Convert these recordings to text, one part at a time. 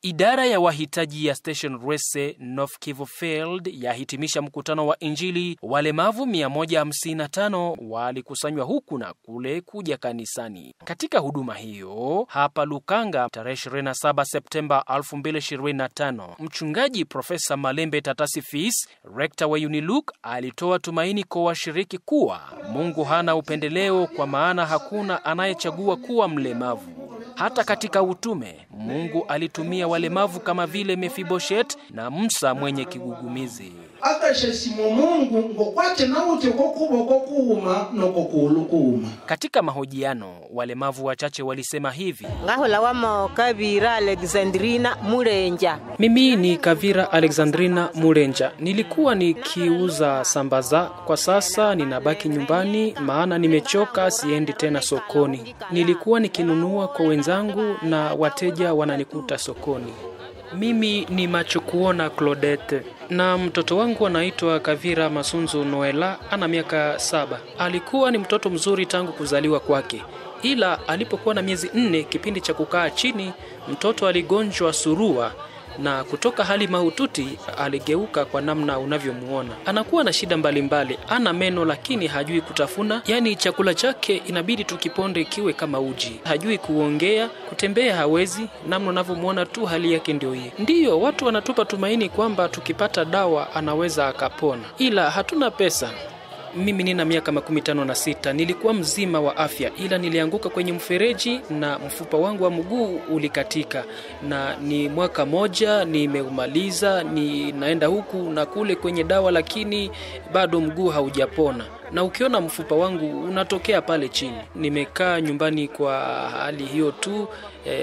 Idara ya wahitaji ya Station Rwese North Kivu Field yahitimisha mkutano wa Injili. Walemavu 155 walikusanywa huku na kule kuja kanisani. Katika huduma hiyo hapa Lukanga tarehe 27 Septemba 2025, mchungaji Profesa Malembe Tatasi Fils, rector wa Uniluk, alitoa tumaini kwa washiriki kuwa Mungu hana upendeleo, kwa maana hakuna anayechagua kuwa mlemavu. Hata katika utume, Mungu alitumia walemavu kama vile Mefiboshet na Musa mwenye kigugumizi. Katika mahojiano, walemavu wachache walisema hivi: Kavira Alexandrina Murenja. Mimi ni Kavira Alexandrina Murenja. Nilikuwa nikiuza sambaza. Kwa sasa ninabaki nyumbani maana nimechoka, siendi tena sokoni. Nilikuwa nikinunua kwa wenzangu na wateja wananikuta sokoni. Mimi ni macho kuona Claudette na mtoto wangu anaitwa Kavira Masunzu Noela, ana miaka 7. Alikuwa ni mtoto mzuri tangu kuzaliwa kwake. Ila alipokuwa na miezi 4, kipindi cha kukaa chini, mtoto aligonjwa surua na kutoka hali mahututi aligeuka kwa namna unavyomuona. Anakuwa na shida mbalimbali, ana meno lakini hajui kutafuna, yani chakula chake inabidi tukiponde kiwe kama uji. Hajui kuongea, kutembea hawezi, namna unavyomuona tu hali yake ndio hii. Ndiyo watu wanatupa tumaini kwamba tukipata dawa anaweza akapona, ila hatuna pesa. Mimi nina miaka 56, nilikuwa mzima wa afya, ila nilianguka kwenye mfereji na mfupa wangu wa mguu ulikatika, na ni mwaka moja nimeumaliza, ninaenda huku na kule kwenye dawa, lakini bado mguu haujapona. Na ukiona mfupa wangu unatokea pale chini. Nimekaa nyumbani kwa hali hiyo tu,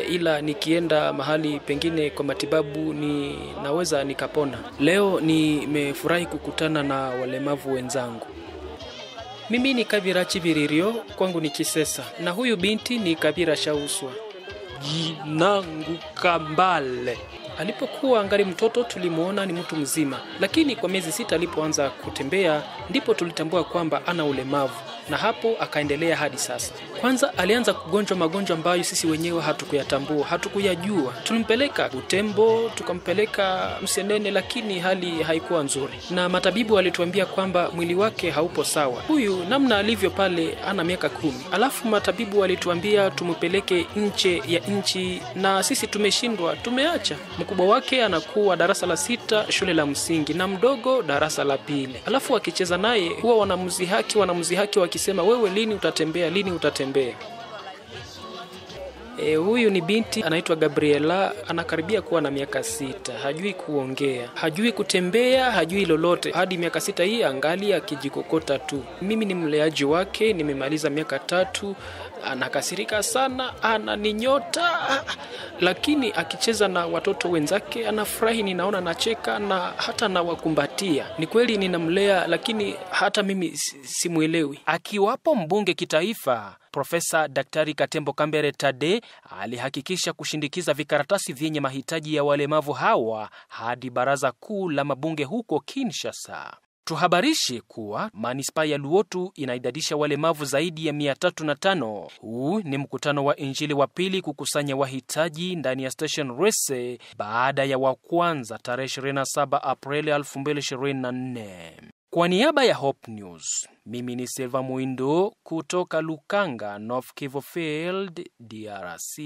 ila nikienda mahali pengine kwa matibabu ninaweza nikapona. Leo nimefurahi kukutana na walemavu wenzangu. Mimi ni Kavira Chibiririo, kwangu ni Kisesa, na huyu binti ni Kavira Shauswa. Jinangu Kambale. Alipokuwa angali mtoto tulimuona ni mtu mzima, lakini kwa miezi 6 alipoanza kutembea ndipo tulitambua kwamba ana ulemavu, na hapo akaendelea hadi sasa. Kwanza alianza kugonjwa magonjwa ambayo sisi wenyewe hatukuyatambua, hatukuyajua. Tulimpeleka Butembo, tukampeleka Msenene, lakini hali haikuwa nzuri. Na matabibu walituambia kwamba mwili wake haupo sawa. Huyu namna alivyo pale ana miaka 10. Alafu matabibu walituambia tumpeleke nje ya nchi, na sisi tumeshindwa, tumeacha. Mkubwa wake anakuwa darasa la 6 shule la msingi na mdogo darasa la 2. Alafu akicheza naye huwa wanamzihaki wakisema, wewe lini utatembea, lini utatembea. Huyu ni binti anaitwa Gabriela, anakaribia kuwa na miaka 6. Hajui kuongea, hajui kutembea, hajui lolote. Hadi miaka 6 hii angali akijikokota tu. Mimi ni mleaji wake, nimemaliza miaka 3. Anakasirika sana, ananinyota, lakini akicheza na watoto wenzake anafurahi, ninaona anacheka na hata nawakumbatia. Ni kweli ninamlea, lakini hata mimi simuelewi. Akiwapo mbunge kitaifa, Profesa Daktari Katembo Kambere Tade alihakikisha kushindikiza vikaratasi vyenye mahitaji ya walemavu hawa hadi baraza kuu la mabunge huko Kinshasa. Tuhabarishe kuwa manispa ya Luotu inaidadisha walemavu zaidi ya 305. Huu ni mkutano wa Injili wa pili kukusanya wahitaji ndani ya Station Rwese baada ya wa kwanza tarehe 27 Aprili 2024. Kwa niaba ya Hope News, mimi ni Silva Muindo kutoka Lukanga, North Kivu Field, DRC.